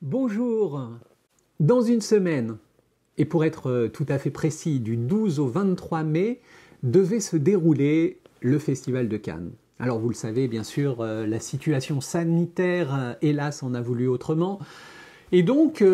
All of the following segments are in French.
Bonjour. Dans une semaine, et pour être tout à fait précis, du 12 au 23 mai, devait se dérouler le Festival de Cannes. Alors vous le savez, bien sûr, la situation sanitaire, hélas, en a voulu autrement. Et donc,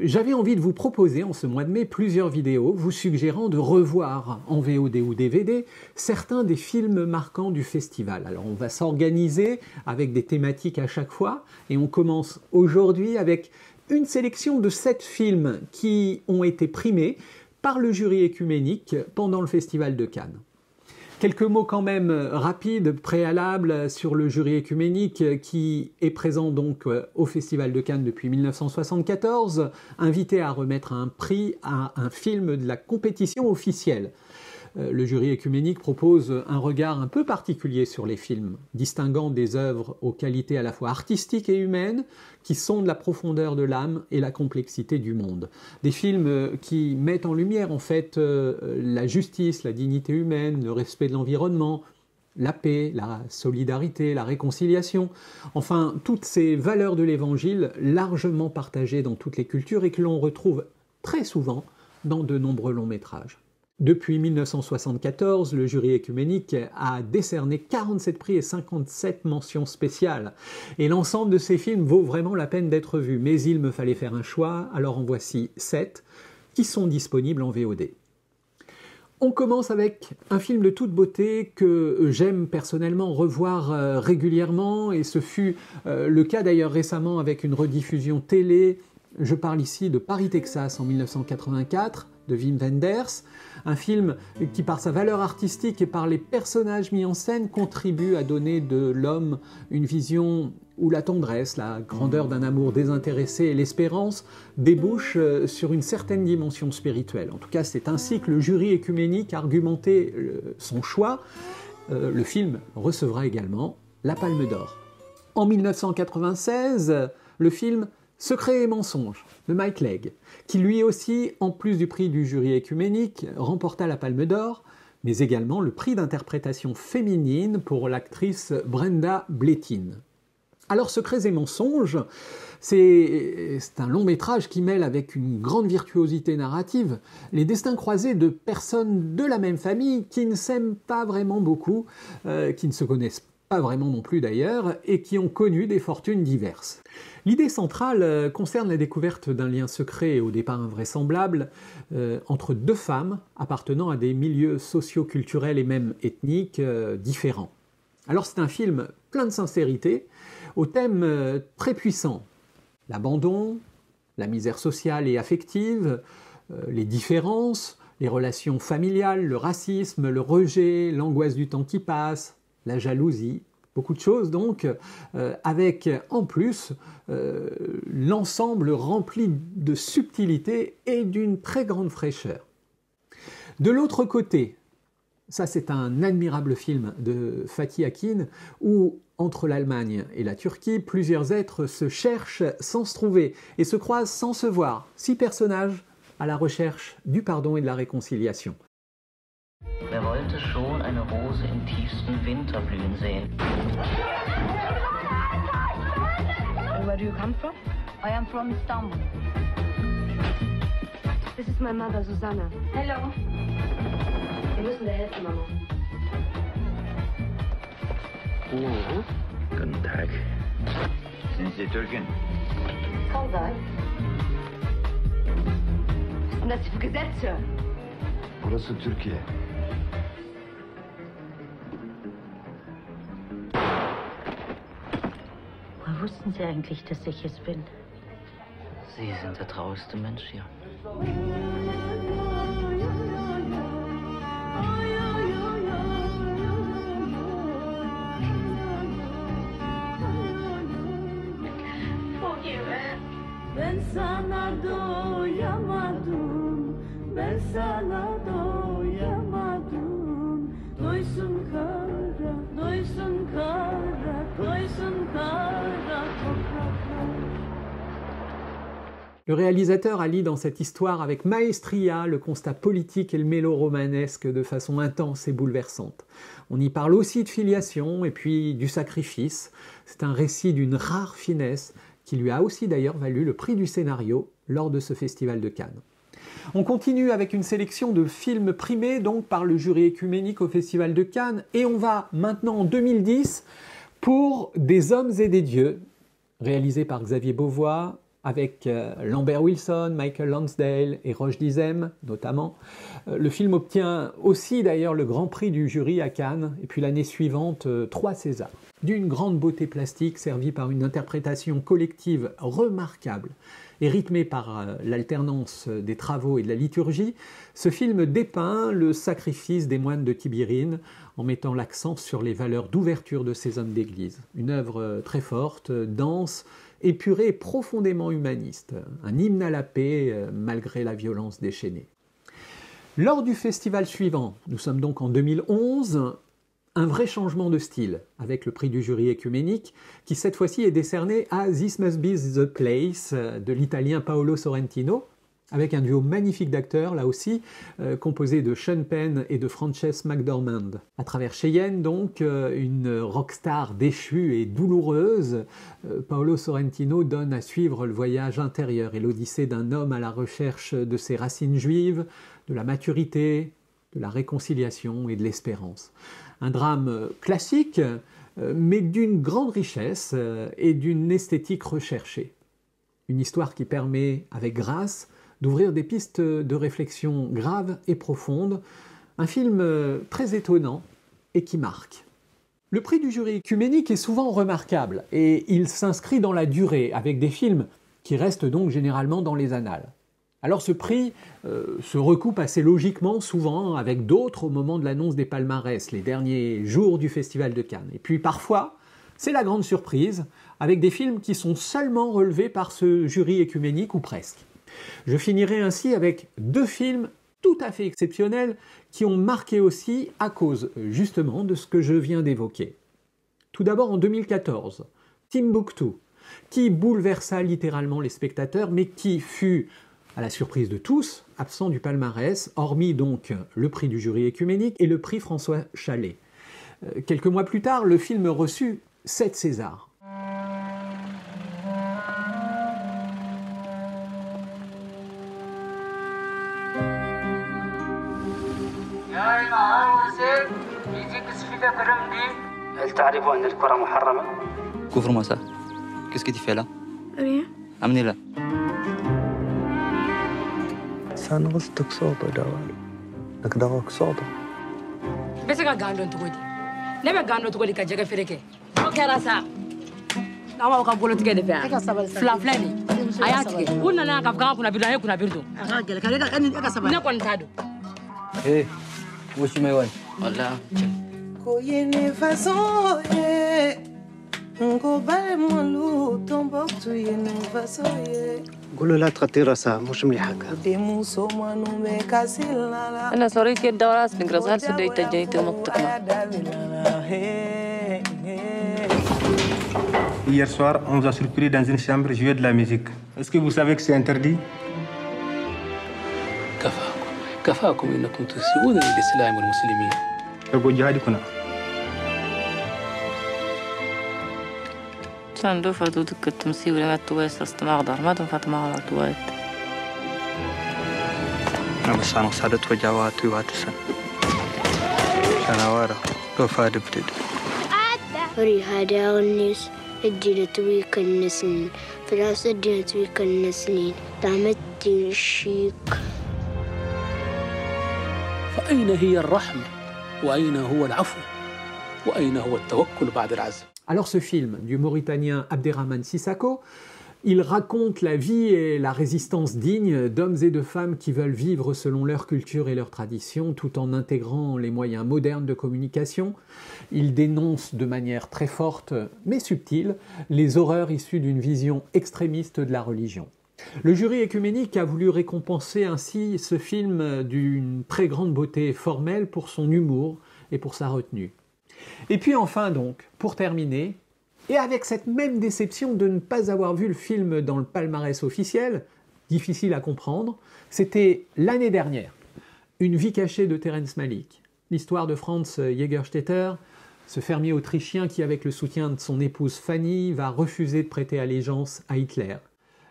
j'avais envie de vous proposer en ce mois de mai plusieurs vidéos vous suggérant de revoir en VOD ou DVD certains des films marquants du festival. Alors on va s'organiser avec des thématiques à chaque fois et on commence aujourd'hui avec une sélection de 7 films qui ont été primés par le jury écuménique pendant le Festival de Cannes. Quelques mots quand même rapides, préalables sur le jury écuménique qui est présent donc au Festival de Cannes depuis 1974, invité à remettre un prix à un film de la compétition officielle. Le jury écuménique propose un regard un peu particulier sur les films, distinguant des œuvres aux qualités à la fois artistiques et humaines, qui sondent la profondeur de l'âme et la complexité du monde. Des films qui mettent en lumière en fait la justice, la dignité humaine, le respect de l'environnement, la paix, la solidarité, la réconciliation, enfin toutes ces valeurs de l'évangile largement partagées dans toutes les cultures et que l'on retrouve très souvent dans de nombreux longs métrages. Depuis 1974, le jury écuménique a décerné 47 prix et 57 mentions spéciales. Et l'ensemble de ces films vaut vraiment la peine d'être vu. Mais il me fallait faire un choix, alors en voici 7 qui sont disponibles en VOD. On commence avec un film de toute beauté que j'aime personnellement revoir régulièrement. Et ce fut le cas d'ailleurs récemment avec une rediffusion télé. Je parle ici de Paris, Texas en 1984. De Wim Wenders, un film qui par sa valeur artistique et par les personnages mis en scène contribue à donner de l'homme une vision où la tendresse, la grandeur d'un amour désintéressé et l'espérance débouchent sur une certaine dimension spirituelle. En tout cas, c'est ainsi que le jury écuménique a argumenté son choix. Le film recevra également la Palme d'Or. En 1996, le film Secret et mensonges de Mike Leigh, qui lui aussi, en plus du prix du jury écuménique, remporta la Palme d'Or, mais également le prix d'interprétation féminine pour l'actrice Brenda Blethyn. Alors Secrets et mensonges, c'est un long métrage qui mêle avec une grande virtuosité narrative les destins croisés de personnes de la même famille qui ne s'aiment pas vraiment beaucoup, qui ne se connaissent pas vraiment non plus d'ailleurs, et qui ont connu des fortunes diverses. L'idée centrale concerne la découverte d'un lien secret et au départ invraisemblable entre deux femmes appartenant à des milieux socio-culturels et même ethniques différents. Alors c'est un film plein de sincérité, au thème très puissant. L'abandon, la misère sociale et affective, les différences, les relations familiales, le racisme, le rejet, l'angoisse du temps qui passe, la jalousie, beaucoup de choses donc, avec en plus l'ensemble rempli de subtilité et d'une très grande fraîcheur. De l'autre côté, ça c'est un admirable film de Fatih Akin, où entre l'Allemagne et la Turquie, plusieurs êtres se cherchent sans se trouver et se croisent sans se voir. 6 personnages à la recherche du pardon et de la réconciliation. Wer wollte schon eine Rose im tiefsten Winter blühen sehen? And where do you come from? I am from Istanbul. This is my mother, Susanna. Hello. Wir müssen dir helfen, Mama. Guten Tag. Sind Sie Türkin? Kann sein. Und das sind Gesetze. Burası Türkiye. Woher wussten Sie eigentlich, dass ich es bin? Sie sind der trauerste Mensch hier. Ben sana doyamadım, ben sana doyamadım. Doysun kara, doysun kara, doysun kara topraklar. Le réalisateur allie dans cette histoire avec maestria le constat politique et le mélo-romanesque de façon intense et bouleversante. On y parle aussi de filiation et puis du sacrifice. C'est un récit d'une rare finesse qui lui a aussi d'ailleurs valu le prix du scénario lors de ce festival de Cannes. On continue avec une sélection de films primés donc par le jury écuménique au festival de Cannes, et on va maintenant en 2010 pour Des hommes et des dieux, réalisé par Xavier Beauvois, avec Lambert Wilson, Michael Lonsdale et Roche Dizem notamment. Le film obtient aussi d'ailleurs le grand prix du jury à Cannes, et puis l'année suivante 3 Césars. D'une grande beauté plastique servie par une interprétation collective remarquable et rythmée par l'alternance des travaux et de la liturgie, ce film dépeint le sacrifice des moines de Tibérine en mettant l'accent sur les valeurs d'ouverture de ces hommes d'église. Une œuvre très forte, dense, épurée et profondément humaniste. Un hymne à la paix malgré la violence déchaînée. Lors du festival suivant, nous sommes donc en 2011, un vrai changement de style, avec le prix du jury écuménique, qui cette fois-ci est décerné à This Must Be the Place, de l'italien Paolo Sorrentino, avec un duo magnifique d'acteurs, là aussi, composé de Sean Penn et de Frances McDormand. À travers Cheyenne, donc, une rockstar déchue et douloureuse, Paolo Sorrentino donne à suivre le voyage intérieur et l'odyssée d'un homme à la recherche de ses racines juives, de la maturité, de la réconciliation et de l'espérance. Un drame classique, mais d'une grande richesse et d'une esthétique recherchée. Une histoire qui permet, avec grâce, d'ouvrir des pistes de réflexion graves et profondes. Un film très étonnant et qui marque. Le prix du jury écuménique est souvent remarquable et il s'inscrit dans la durée, avec des films qui restent donc généralement dans les annales. Alors ce prix se recoupe assez logiquement souvent avec d'autres au moment de l'annonce des palmarès, les derniers jours du Festival de Cannes. Et puis parfois, c'est la grande surprise, avec des films qui sont seulement relevés par ce jury écuménique ou presque. Je finirai ainsi avec 2 films tout à fait exceptionnels qui ont marqué aussi à cause justement de ce que je viens d'évoquer. Tout d'abord en 2014, Timbuktu, qui bouleversa littéralement les spectateurs, mais qui fut, à la surprise de tous, absent du palmarès, hormis donc le prix du jury écuménique et le prix François Chalet. Quelques mois plus tard, le film reçut 7 Césars. هل تعرف أن الكرة محرمة؟ Couvre-moi ça. Qu'est-ce que tu fais là? Rien. Amenez-la. Sana qصدك صوته دawal. Nak dawak صوته. Bese ka gando tugodi. Nebe gando tugodi ka jega fereke. O kera sa. Nama ka bolo tige de fa. Fla fla ni. Aya tige. Unna na ka fga kuna bidu kuna bidu. Aha gele ka ka sabal. Ne kon tado. Eh, وش ما يوان؟ ولا Koyene façon ngo bale molu Tombouctou yene façon قولوا لا تغطي راسها مش مليحة. demu soma no me kasila أنا صارت كده وراس نقرأ سدي تجيت مقطع. Hier soir, on nous a surpris dans une chambre jouer de la musique. Est-ce que vous savez que c'est interdit? كفاكم انكم تسيئون للاسلام والمسلمين. تقول جهادي كنا. صندوق فدودك التمسي ولا تويس استماغدر ما تنفت ما تويت. أنا بس أنا صارت وجوات واتسن. أنا ورا وفاد بدد. فري هذا الناس الدين تويك النسنين فراس الدين تويك النسنين تعمد الشيك. فأين هي الرحمة؟ وأين هو العفو؟ وأين هو التوكل بعد العزم؟ Alors ce film du Mauritanien Abderrahmane Sissako, il raconte la vie et la résistance digne d'hommes et de femmes qui veulent vivre selon leur culture et leurs traditions tout en intégrant les moyens modernes de communication. Il dénonce de manière très forte mais subtile les horreurs issues d'une vision extrémiste de la religion. Le jury écuménique a voulu récompenser ainsi ce film d'une très grande beauté formelle pour son humour et pour sa retenue. Et puis enfin donc, pour terminer, et avec cette même déception de ne pas avoir vu le film dans le palmarès officiel, difficile à comprendre, c'était l'année dernière, Une vie cachée de Terrence Malick, l'histoire de Franz Jägerstätter, Ce fermier autrichien qui, avec le soutien de son épouse Fanny, va refuser de prêter allégeance à Hitler.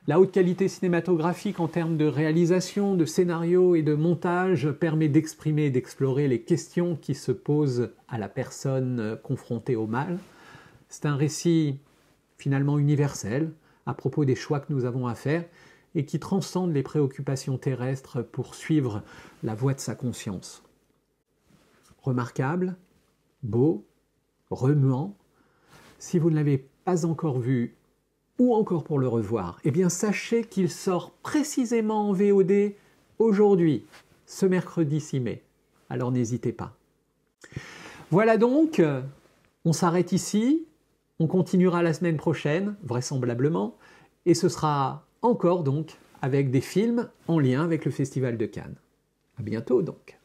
La haute qualité cinématographique en termes de réalisation, de scénario et de montage permet d'exprimer et d'explorer les questions qui se posent à la personne confrontée au mal. C'est un récit finalement universel à propos des choix que nous avons à faire et qui transcende les préoccupations terrestres pour suivre la voie de sa conscience. Remarquable, beau, remuant. Si vous ne l'avez pas encore vu, ou encore pour le revoir, eh bien sachez qu'il sort précisément en VOD aujourd'hui, ce mercredi 6 mai. Alors n'hésitez pas. Voilà donc, on s'arrête ici, on continuera la semaine prochaine, vraisemblablement, et ce sera encore donc avec des films en lien avec le Festival de Cannes. À bientôt donc.